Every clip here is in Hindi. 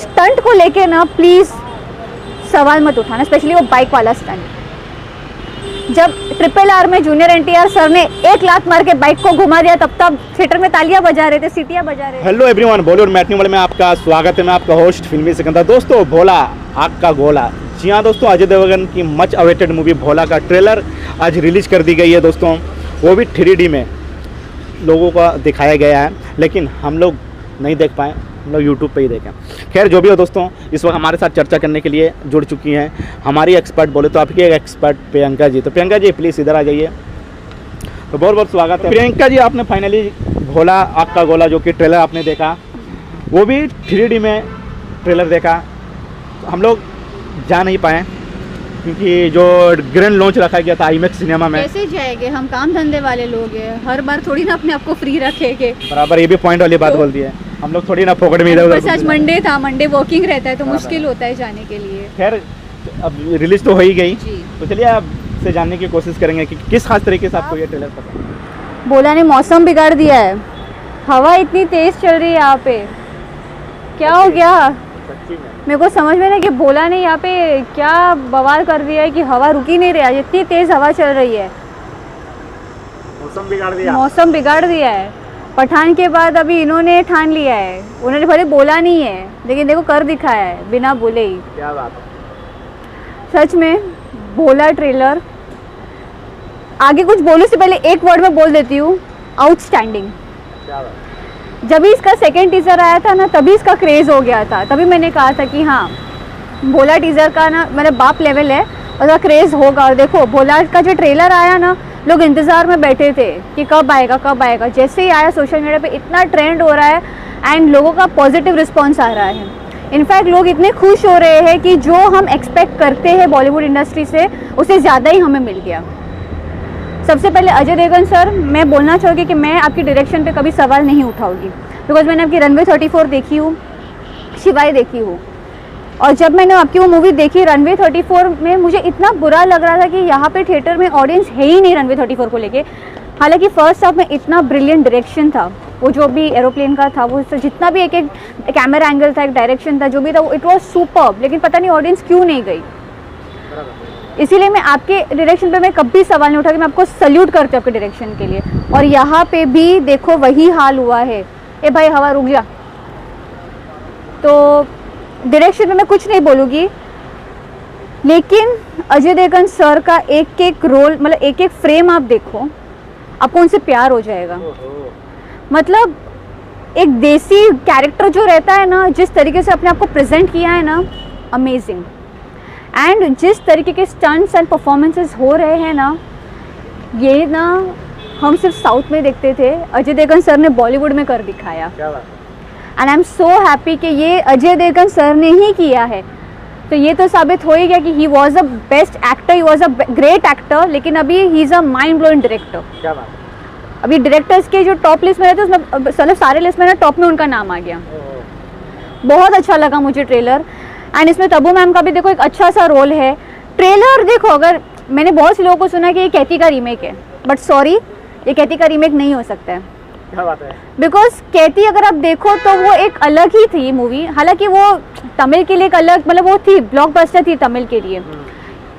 स्टंट को लेके ना प्लीज़ सवाल मत उठाना, स्पेशली वो बाइक वाला स्टंट। जब RRR में जूनियर NTR सर ने एक लात मार के बाइक को घुमा दिया तब थिएटर में तालियां बजा रहे थे, सीटियां बजा रहे थे। Hello everyone, Bollywood matinee world में आपका स्वागत है। मैं आपका होस्ट फिल्मी सिकंदर। दोस्तों, भोला आग का गोला, जी हाँ दोस्तों, अजय देवगन की मच अवेटेड मूवी भोला का ट्रेलर आज रिलीज कर दी गई है दोस्तों। वो भी 3D में लोगों का दिखाया गया है, लेकिन हम लोग नहीं देख पाए, हम लोग यूट्यूब पे ही देखें। खैर जो भी हो दोस्तों, इस वक्त हमारे साथ चर्चा करने के लिए जुड़ चुकी हैं हमारी एक्सपर्ट, बोले तो आपकी एक एक्सपर्ट प्रियंका जी। तो प्रियंका जी प्लीज़ इधर आ जाइए। तो बहुत बहुत स्वागत है प्रियंका जी। आपने फाइनली भोला आग का गोला जो कि ट्रेलर आपने देखा, वो भी 3D में ट्रेलर देखा। हम लोग जा नहीं पाए क्योंकि जो ग्रैंड लॉन्च रखा गया था IMAX सिनेमा में। कैसे जाएंगे, हम काम धंधे वाले लोग हैं, हर बार थोड़ी ना अपने आप को फ्री रखेंगे। बराबर, ये भी पॉइंट वाली बात बोल दी है। हम लोग थोड़ी ना फोकट में इधर आज मंडे था, मंडे वर्किंग रहता है तो मुश्किल होता है जाने के लिए। खैर अब रिलीज तो हो ही गई, जी। तो चलिए आपसे जानने की कोशिश करेंगे कि किस खास तरीके से आपको ये ट्रेलर पसंद है। भोला ने मौसम बिगाड़ दिया है, हवा इतनी तेज चल रही है यहाँ पे, क्या हो गया सच्ची में मेरे को समझ में नहीं कि भोला ने यहाँ पे क्या बवाल कर दिया है कि हवा रुक ही नहीं रही है, इतनी तेज हवा चल रही है। मौसम बिगाड़ दिया, मौसम बिगाड़ दिया है। पठान के बाद अभी इन्होंने ठान लिया है, उन्होंने भले बोला नहीं है लेकिन देखो कर दिखाया है बिना बोले ही। क्या बात है। सच में भोला ट्रेलर, आगे कुछ बोलने से पहले एक वर्ड में बोल देती हूँ, आउटस्टैंडिंग। क्या बात है। जब भी इसका सेकंड टीजर आया था ना, तभी इसका क्रेज़ हो गया था। तभी मैंने कहा था कि हाँ भोला टीजर का ना मेरा बाप लेवल है, उसका क्रेज़ होगा। और देखो भोला का जो ट्रेलर आया ना, लोग इंतज़ार में बैठे थे कि कब आएगा कब आएगा। जैसे ही आया सोशल मीडिया पे इतना ट्रेंड हो रहा है एंड लोगों का पॉजिटिव रिस्पॉन्स आ रहा है। इनफैक्ट लोग इतने खुश हो रहे हैं कि जो हम एक्सपेक्ट करते हैं बॉलीवुड इंडस्ट्री से, उससे ज़्यादा ही हमें मिल गया। सबसे पहले अजय देवगन सर, मैं बोलना चाहूँगी कि मैं आपकी डायरेक्शन पे कभी सवाल नहीं उठाऊंगी, बिकॉज मैंने आपकी रनवे 34 देखी हूँ, शिवाय देखी हूँ। और जब मैंने आपकी वो मूवी देखी रनवे 34 में, मुझे इतना बुरा लग रहा था कि यहाँ पे थिएटर में ऑडियंस है ही नहीं रनवे 34 को लेके। हालांकि फर्स्ट हाफ में इतना ब्रिलियंट डायरेक्शन था, वो जो भी एरोप्लेन का था, वो जितना भी एक एक कैमरा एंगल था, एक डायरेक्शन था, जो भी था, इट वॉज सुपर्ब। लेकिन पता नहीं ऑडियंस क्यों नहीं गई। इसीलिए मैं आपके डायरेक्शन पे मैं कभी सवाल नहीं उठा, कि मैं आपको सल्यूट करती हूँ आपके डायरेक्शन के लिए। और यहाँ पे भी देखो वही हाल हुआ है। ए भाई हवा रुक जा। तो डायरेक्शन में मैं कुछ नहीं बोलूँगी, लेकिन अजय देवगन सर का एक एक रोल, मतलब एक एक फ्रेम आप देखो, आपको उनसे प्यार हो जाएगा। मतलब एक देसी कैरेक्टर जो रहता है ना, जिस तरीके से अपने आप को प्रेजेंट किया है ना, अमेजिंग। एंड जिस तरीके के स्टंट्स एंड परफॉर्मेंसेस हो रहे हैं ना, ये ना हम सिर्फ साउथ में देखते थे, अजय देवगन सर ने बॉलीवुड में कर दिखाया। क्या बात है। And I am so happy कि ये अजय देवगन सर ने ही किया है। तो ये तो साबित हो ही गया कि he was a best actor, he was a great actor, लेकिन अभी he is a mind blowing director. क्या बात है। अभी डायरेक्टर्स के जो टॉप लिस्ट में रहते हैं, उसमें मतलब सारे लिस्ट में ना टॉप में उनका नाम आ गया। बहुत अच्छा लगा मुझे ट्रेलर। एंड इसमें तब्बू मैम का भी देखो एक अच्छा सा रोल है। ट्रेलर देखो, अगर मैंने बहुत से लोगों को सुना कि ये कैथी का रीमेक है, बट सॉरी, ये कैथी का रीमेक नहीं हो सकता है। क्या बात है। बिकॉज कैथी अगर आप देखो तो वो एक अलग ही थी मूवी। हालांकि वो तमिल के लिए एक अलग, मतलब वो थी ब्लॉकबस्टर थी तमिल के लिए।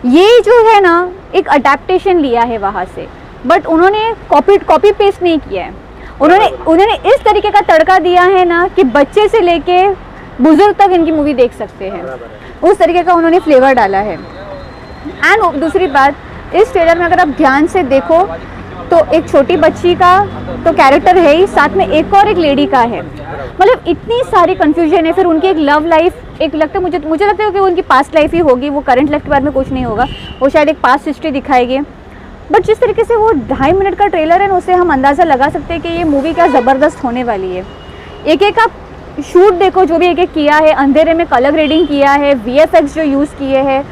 ये जो है ना एक अडेप्टेशन लिया है वहाँ से, बट उन्होंने कॉपी पेस्ट नहीं किया है। उन्होंने इस तरीके का तड़का दिया है ना कि बच्चे से लेके बुजुर्ग तक इनकी मूवी देख सकते हैं, उस तरीके का उन्होंने फ्लेवर डाला है। एंड दूसरी बात, इस ट्रेलर में अगर आप ध्यान से देखो तो एक छोटी बच्ची का तो कैरेक्टर है ही, साथ में एक और एक लेडी का है। मतलब इतनी सारी कंफ्यूजन है। फिर उनकी एक लव लाइफ, एक लगता है मुझे लगता है कि उनकी पास्ट लाइफ ही होगी, वो करंट लाइफ के बारे में कुछ नहीं होगा, वो शायद एक पास्ट हिस्ट्री दिखाएगी। बट जिस तरीके से वो 2.5 मिनट का ट्रेलर है ना, उससे हम अंदाज़ा लगा सकते हैं कि ये मूवी क्या ज़बरदस्त होने वाली है। एक एक आप शूट देखो, जो भी एक एक किया है, अंधेरे में कलर ग्रेडिंग किया है, VFX जो यूज़ किए हैं,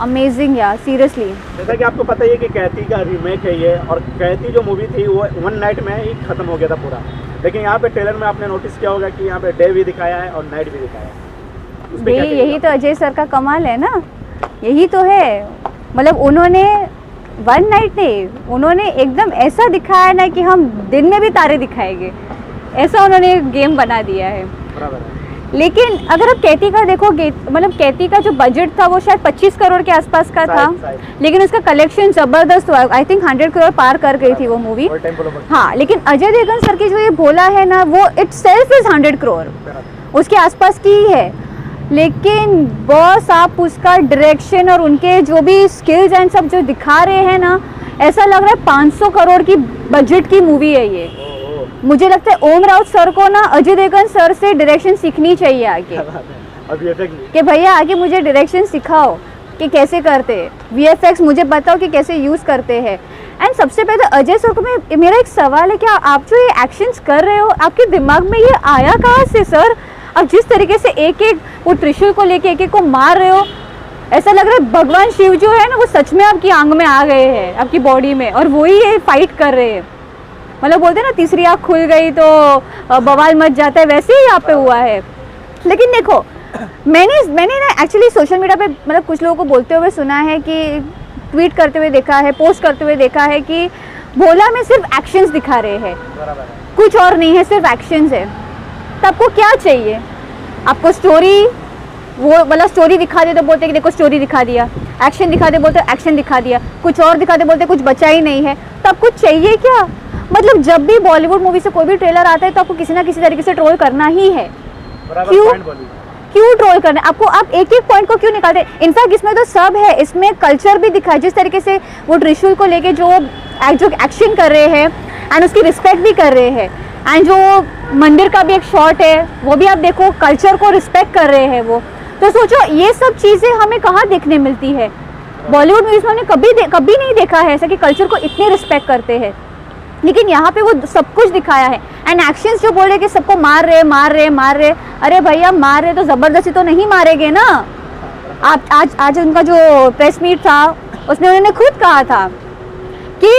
अमेजिंग यार, सीरियसली। जैसा कि आपको पता ही है कि कैथी का रीमेक है ये, और कैथी जो मूवी थी वो 1 नाइट में ही खत्म हो गया था पूरा। लेकिन यहाँ पे ट्रेलर में आपने नोटिस किया होगा कि यहाँ पे डे भी दिखाया है और नाइट भी दिखाया है। यही तो अजय सर का कमाल है ना, यही तो है। मतलब उन्होंने 1 नाइट नहीं, उन्होंने एकदम ऐसा दिखाया ना कि हम दिन में भी तारे दिखाएंगे, ऐसा उन्होंने गेम बना दिया है। लेकिन अगर आप कैथी का देखोगे, मतलब कैथी का जो बजट था वो शायद 25 करोड़ के आसपास का था, लेकिन उसका कलेक्शन जबरदस्त हुआ। आई थिंक 100 करोड़ पार कर गई थी वो मूवी। हाँ, लेकिन अजय देवगन सर की जो ये भोला है ना, वो इट सेल्फ इज 100 करोड़ उसके आसपास की ही है। लेकिन बॉस आप उसका डायरेक्शन और उनके जो भी स्किल्स एंड सब जो दिखा रहे हैं ना, ऐसा लग रहा है 500 करोड़ की बजट की मूवी है ये। मुझे लगता है ओम राउत सर को ना अजय देवगन सर से डायरेक्शन सीखनी चाहिए आगे, कि भैया आगे मुझे डायरेक्शन सिखाओ कि कैसे करते हैं, VFX मुझे बताओ कि कैसे यूज़ करते हैं। एंड सबसे पहले अजय सर को मेरा एक सवाल है, क्या आप जो ये एक्शंस कर रहे हो आपके दिमाग में ये आया कहाँ से सर? आप जिस तरीके से एक एक वो त्रिशूल को लेके एक एक को मार रहे हो, ऐसा लग रहा है भगवान शिव जो है ना वो सच में आपकी आंख में आ गए हैं, आपकी बॉडी में, और वही ये फाइट कर रहे हैं। मतलब बोलते हैं ना तीसरी आँख खुल गई तो बवाल मच जाता है, वैसे ही यहाँ पे हुआ है। लेकिन देखो मैंने ना एक्चुअली सोशल मीडिया पे मतलब कुछ लोगों को बोलते हुए सुना है, कि ट्वीट करते हुए देखा है, पोस्ट करते हुए देखा है कि भोला में सिर्फ एक्शंस दिखा रहे हैं, कुछ और नहीं है, सिर्फ एक्शंस है। तो आपको क्या चाहिए? आपको स्टोरी, वो मतलब स्टोरी दिखा दे तो बोलते कि देखो स्टोरी दिखा दिया, एक्शन दिखा दे बोलते एक्शन दिखा दिया, कुछ और दिखा दे बोलते कुछ बचा ही नहीं है। तो आपको चाहिए क्या? मतलब जब भी बॉलीवुड मूवी से कोई भी ट्रेलर आता है तो आपको किसी ना किसी तरीके से ट्रोल करना ही है। क्यों ट्रोल करना? आपको आप एक एक पॉइंट को क्यों निकालते? इनफैक्ट इसमें तो सब है, इसमें कल्चर भी दिखा है, जिस तरीके से वो त्रिशूल को लेके जो एक्शन कर रहे हैं एंड उसकी रिस्पेक्ट भी कर रहे हैं, एंड जो मंदिर का भी एक शॉट है वो भी आप देखो, कल्चर को रिस्पेक्ट कर रहे हैं वो। तो सोचो ये सब चीज़ें हमें कहाँ देखने मिलती है? बॉलीवुड मूवीज में हमने कभी नहीं देखा है ऐसा कि कल्चर को इतने रिस्पेक्ट करते हैं। लेकिन यहाँ पे वो सब कुछ दिखाया है। एंड एक्शंस जो बोल रहे कि सबको मार रहे, अरे भैया मार रहे तो ज़बरदस्ती तो नहीं मारेंगे ना। आप आज उनका जो प्रेस मीट था उसमें उन्होंने खुद कहा था कि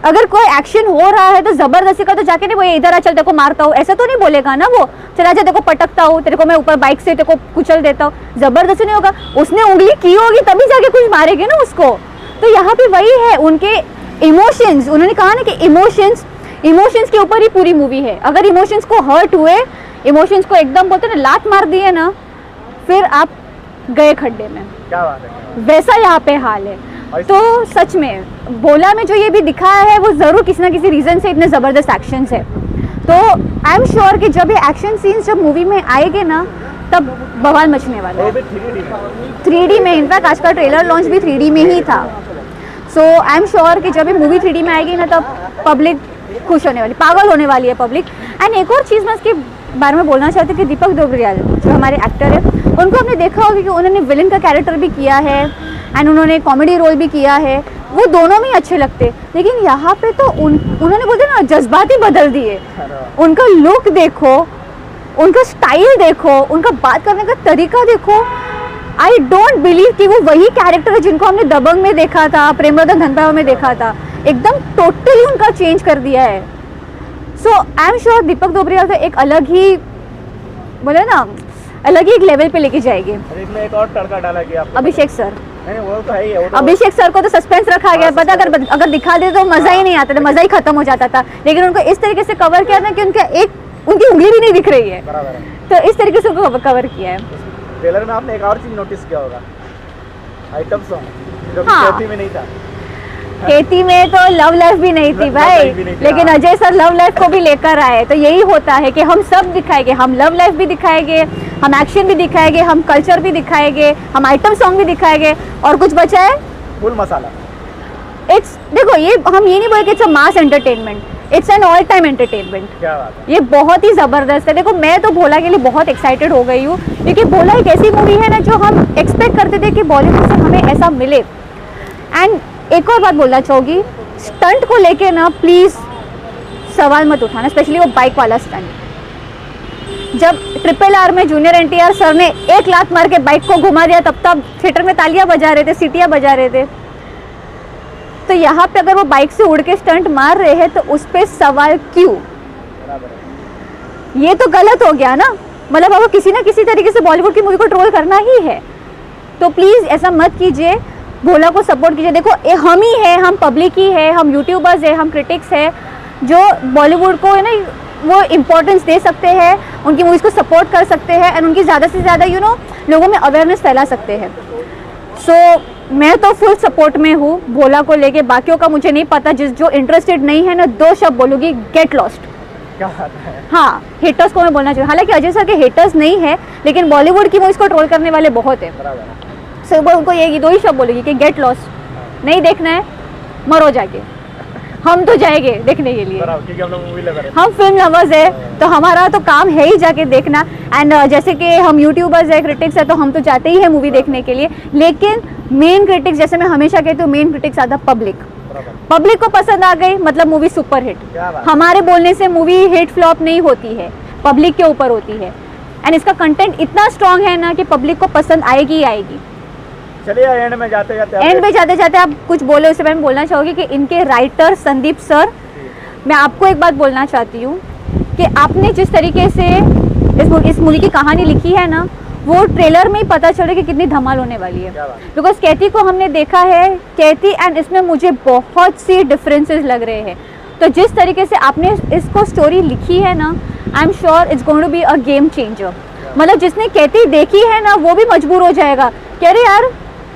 अगर कोई एक्शन हो रहा है तो ज़बरदस्ती का तो जाके नहीं वो इधर आ चल तेरे को मारता हूँ, ऐसा तो नहीं बोलेगा ना वो। चला जा तेरे को पटकता हूँ, तेरे को मैं ऊपर बाइक से तेरे को कुचल देता हूँ, ज़बरदस्ती नहीं होगा। उसने उंगली की होगी तभी जाके कुछ मारेंगे ना उसको। तो यहाँ पे वही है, उनके इमोशंस, उन्होंने कहा ना कि इमोशंस के ऊपर ही पूरी मूवी है। अगर इमोशंस को हर्ट हुए, इमोशंस को एकदम बोलते ना लात मार दिए ना, फिर आप गए खड्डे में। क्या बात है, वैसा यहाँ पे हाल है। तो सच में भोला में जो ये भी दिखाया है वो ज़रूर किसी ना किसी रीज़न से इतने ज़बरदस्त एक्शंस है। तो आई एम श्योर कि जब ये एक्शन सीन्स जब मूवी में आएंगे ना तब बवाल मचने वाला है। 3D में, इनफैक्ट आज का ट्रेलर लॉन्च भी 3D में ही था। सो आई एम श्योर कि जब ये मूवी 3D में आएगी ना तब पब्लिक खुश होने वाली, पागल होने वाली है पब्लिक। एंड एक और चीज़ मैं इसके बारे में बोलना चाहती हूँ कि दीपक डोबरियाल जो हमारे एक्टर है, उनको हमने देखा होगा कि उन्होंने विलन का कैरेक्टर भी किया है एंड उन्होंने कॉमेडी रोल भी किया है, वो दोनों में अच्छे लगते। लेकिन यहाँ पे तो उन्होंने बोलते ना जज्बात ही बदल दिए। उनका लुक देखो, उनका स्टाइल देखो, उनका बात करने का तरीका देखो। आई डोंट बिलीव कि वो वही कैरेक्टर है जिनको हमने दबंग में देखा था, प्रेमरतन धन में देखा था। एकदम टोटली उनका चेंज कर दिया है। सो आई एम श्योर दीपक डोबरियाल तो एक अलग ही बोले ना, अलग ही एक लेवल पे लेके जाएंगे। इसमें एक और तड़का डाला गया अभिषेक सर, नहीं वो तो है ही है, वो तो अभिषेक सर को तो सस्पेंस रखा गया, पता अगर दिखा दे तो मजा ही नहीं आता था, मजा ही खत्म हो जाता था। लेकिन उनको इस तरीके से कवर किया था कि उनकी उंगली भी नहीं दिख रही है, तो इस तरीके से उनको कवर किया है। ट्रेलर में आपने एक और चीज नोटिस किया होगा, आइटम सॉन्ग जो हाँ। खेती में नहीं था। खेती में तो लव लाइफ भी नहीं थी भाई, लेकिन अजय सर लव लाइफ को भी लेकर आए। तो यही होता है कि हम सब दिखाएंगे, हम लव लाइफ भी दिखाएंगे, हम एक्शन भी दिखाएंगे, हम कल्चर भी दिखाएंगे, हम आइटम सॉन्ग भी दिखाएंगे, और कुछ बचा है फुल मसाला। देखो ये हम ये नहीं बोले कि it's a mass entertainment, it's an all time entertainment. क्या बात है, ये बहुत ही ज़बरदस्त है। देखो मैं तो भोला के लिए बहुत एक्साइटेड हो गई हूँ, क्योंकि भोला एक ऐसी मूवी है ना जो हम एक्सपेक्ट करते थे कि बॉलीवुड से हमें ऐसा मिले। एंड एक और बात बोलना चाहूँगी, स्टंट को लेके ना प्लीज़ सवाल मत उठाना, स्पेशली वो बाइक वाला स्टंट। जब RRR में जूनियर NTR सर ने एक लात मार के बाइक को घुमा दिया, तब थिएटर में तालियां बजा रहे थे, सीटियां बजा रहे थे। तो यहाँ पे अगर वो बाइक से उड़ के स्टंट मार रहे हैं तो उस पर सवाल क्यों? ये तो गलत हो गया ना। मतलब अब किसी ना किसी तरीके से बॉलीवुड की मूवी को ट्रोल करना ही है, तो प्लीज़ ऐसा मत कीजिए, भोला को सपोर्ट कीजिए। देखो हम ही है, हम पब्लिक ही है, हम यूट्यूबर्स है, हम क्रिटिक्स है जो बॉलीवुड को है ना वो इम्पोर्टेंस दे सकते हैं, उनकी मूवीज़ को सपोर्ट कर सकते हैं एंड उनकी ज़्यादा से ज़्यादा लोगों में अवेयरनेस फैला सकते हैं। सो मैं तो फुल सपोर्ट में हूँ भोला को लेके। बाकियों का मुझे नहीं पता, जो इंटरेस्टेड नहीं है ना, 2 शब्द बोलूँगी, गेट लॉस्ट। क्या बात है। हाँ, हेटर्स को मैं बोलना चाहिए। हालांकि अजय सर के हेटर्स नहीं है, लेकिन बॉलीवुड की मूवीज़ को ट्रोल करने वाले बहुत है। सो मैं उनको ये 2 ही शब्द बोलूँगी कि गेट लॉस्ट। नहीं देखना है, मरो जाके। हम तो जाएंगे देखने के लिए, क्योंकि हम लोग मूवी लवर हैं। हम फिल्म लवर्स है, तो हमारा तो काम है ही जाके देखना। एंड जैसे कि हम यूट्यूबर्स है, क्रिटिक्स है, तो हम तो जाते ही है मूवी देखने के लिए। लेकिन मेन क्रिटिक्स, जैसे मैं हमेशा कहती हूँ, मेन क्रिटिक्स आता पब्लिक को पसंद आ गई मतलब मूवी सुपर हिट। हमारे बोलने से मूवी हिट फ्लॉप नहीं होती है, पब्लिक के ऊपर होती है। एंड इसका कंटेंट इतना स्ट्रांग है ना कि पब्लिक को पसंद आएगी ही आएगी। चलिए एंड में जाते जाते आप कुछ बोले, उससे मैं बोलना चाहूँगी कि इनके राइटर संदीप सर, मैं आपको एक बात बोलना चाहती हूँ कि आपने जिस तरीके से इस मूवी की कहानी लिखी है ना, वो ट्रेलर में ही पता चले कि कितनी धमाल होने वाली है। बिकॉज कैथी को हमने देखा है, कैथी एंड इसमें मुझे बहुत सी डिफरेंसेस लग रहे हैं। तो जिस तरीके से आपने इसको स्टोरी लिखी है ना, I am sure it's going to be a game changer. मतलब जिसने कैथी देखी है ना, वो भी मजबूर हो जाएगा कि अरे यार,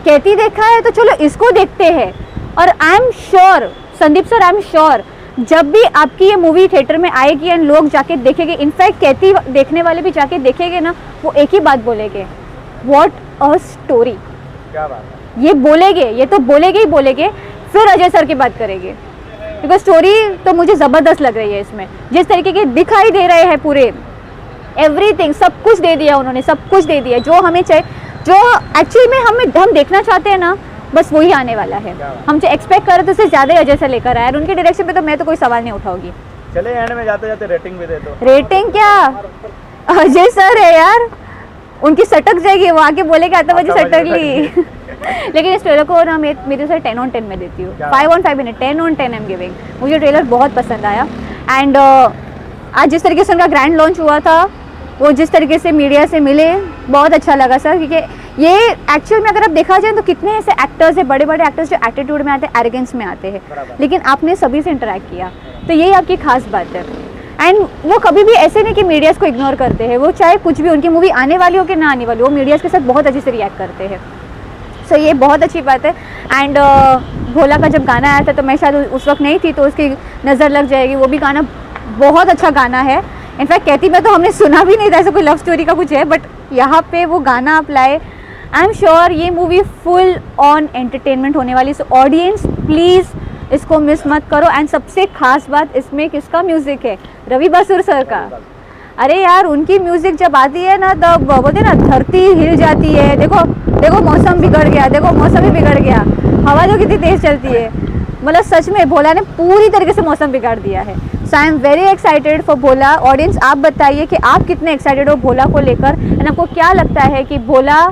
कैथी देखा है तो चलो इसको देखते हैं। और आई am sure, Sandeep sir, I am sure जब भी आपकी ये मूवी थिएटर में आएगी एंड लोग जाके देखेंगे, इनफैक्ट कैथी देखने वाले भी जाके देखेंगे ना, वो एक ही बात बोलेंगे, व्हाट अ स्टोरी। क्या बात है। ये बोलेंगे, ये तो बोलेंगे ही बोलेंगे। फिर अजय सर की बात करेंगे, बिकॉज स्टोरी तो मुझे ज़बरदस्त लग रही है। इसमें जिस तरीके के दिखाई दे रहे हैं, पूरे एवरीथिंग, सब कुछ दे दिया उन्होंने, सब कुछ दे दिया जो हमें चाहिए, जो एक्चुअली में हम देखना चाहते हैं ना, बस वही आने वाला है। हम जो एक्सपेक्ट कर रहे थे उससे ज़्यादा ही अजय से लेकर आया, और उनके डायरेक्शन पे तो मैं तो कोई सवाल नहीं उठाऊंगी। चले एंड में जाते जाते रेटिंग भी दे दो। रेटिंग क्या, अजय सर है यार, उनकी सटक जाएगी, वो आके बोलेगा आता बजे सटक ली। लेकिन इस ट्रेलर को ना मेरे से 10 on 10 में देती हूँ, 5 on 5 minute, 10 on 10 I am giving. मुझे ट्रेलर बहुत पसंद आया। एंड आज जिस तरीके से उनका ग्रैंड लॉन्च हुआ था, वो जिस तरीके से मीडिया से मिले, बहुत अच्छा लगा सर। क्योंकि ये एक्चुअल में अगर आप देखा जाए तो कितने ऐसे एक्टर्स हैं, बड़े बड़े एक्टर्स जो एटीट्यूड में आते हैं, एरोगेंस में आते हैं, लेकिन आपने सभी से इंटरेक्ट किया, तो यही आपकी खास बात है। एंड वो कभी भी ऐसे नहीं कि मीडियाज़ को इग्नोर करते हैं, वो चाहे कुछ भी उनकी मूवी आने वाली हो कि ना आने वाली हो, वो मीडियाज़ के साथ बहुत अच्छे से रिएक्ट करते हैं। सो ये बहुत अच्छी बात है। एंड भोला का जब गाना आया था तो मैं शायद उस वक्त नहीं थी, तो उसकी नज़र लग जाएगी। वो भी गाना बहुत अच्छा गाना है। इनफैक्ट कैथी में तो हमने सुना भी नहीं था, ऐसा कोई लव स्टोरी का कुछ है, बट यहाँ पे वो गाना आप लाए। आई एम श्योर ये मूवी फुल ऑन एंटरटेनमेंट होने वाली। सो ऑडियंस प्लीज़ इसको मिस मत करो। एंड सबसे खास बात इसमें किसका म्यूज़िक है, रवि बसूर सर का। अरे यार, उनकी म्यूज़िक जब आती है ना, तब बोलते ना धरती हिल जाती है। देखो देखो मौसम बिगड़ गया, देखो मौसम ही बिगड़ गया, हवा जो कितनी तेज़ चलती है। मतलब सच में भोला ने पूरी तरीके से मौसम बिगाड़ दिया है। So I am very excited for Bhola. Audience आप बताइए कि आप कितने एक्साइटेड हो भोला को लेकर, एंड आपको क्या लगता है कि भोला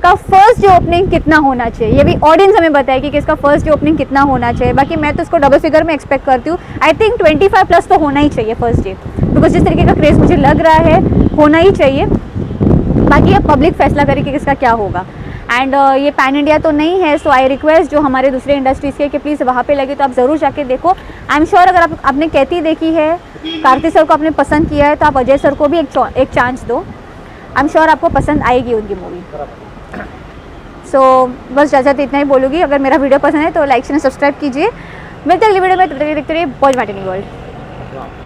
का फर्स्ट डे ओपनिंग कितना होना चाहिए, ये भी ऑडियंस हमें बताएगी कि इसका फर्स्ट डे ओपनिंग कितना होना चाहिए। बाकी मैं तो इसको डबल फिगर में एक्सपेक्ट करती हूँ। आई थिंक 25+ तो होना ही चाहिए फर्स्ट डे, बिकॉज जिस तरीके का क्रेज़ मुझे लग रहा है होना ही चाहिए। बाकी अब पब्लिक फैसला करे कि किसका क्या होगा। एंड ये पैन इंडिया तो नहीं है, सो आई रिक्वेस्ट जो हमारे दूसरे इंडस्ट्रीज़ के कि प्लीज़ वहाँ पे लगे तो आप ज़रूर जाके देखो। आई एम श्योर अगर आपने कैथी देखी है, कार्तिक सर को आपने पसंद किया है, तो आप अजय सर को भी एक चांस दो। आई एम श्योर आपको पसंद आएगी उनकी मूवी। सो बस ज़्यादा इतना ही बोलूँगी। अगर मेरा वीडियो पसंद है तो लाइक शेयर सब्सक्राइब कीजिए। मिलते हैं अगली वीडियो में, तब तक देखते रहिए बॉज मैटिनी वर्ल्ड।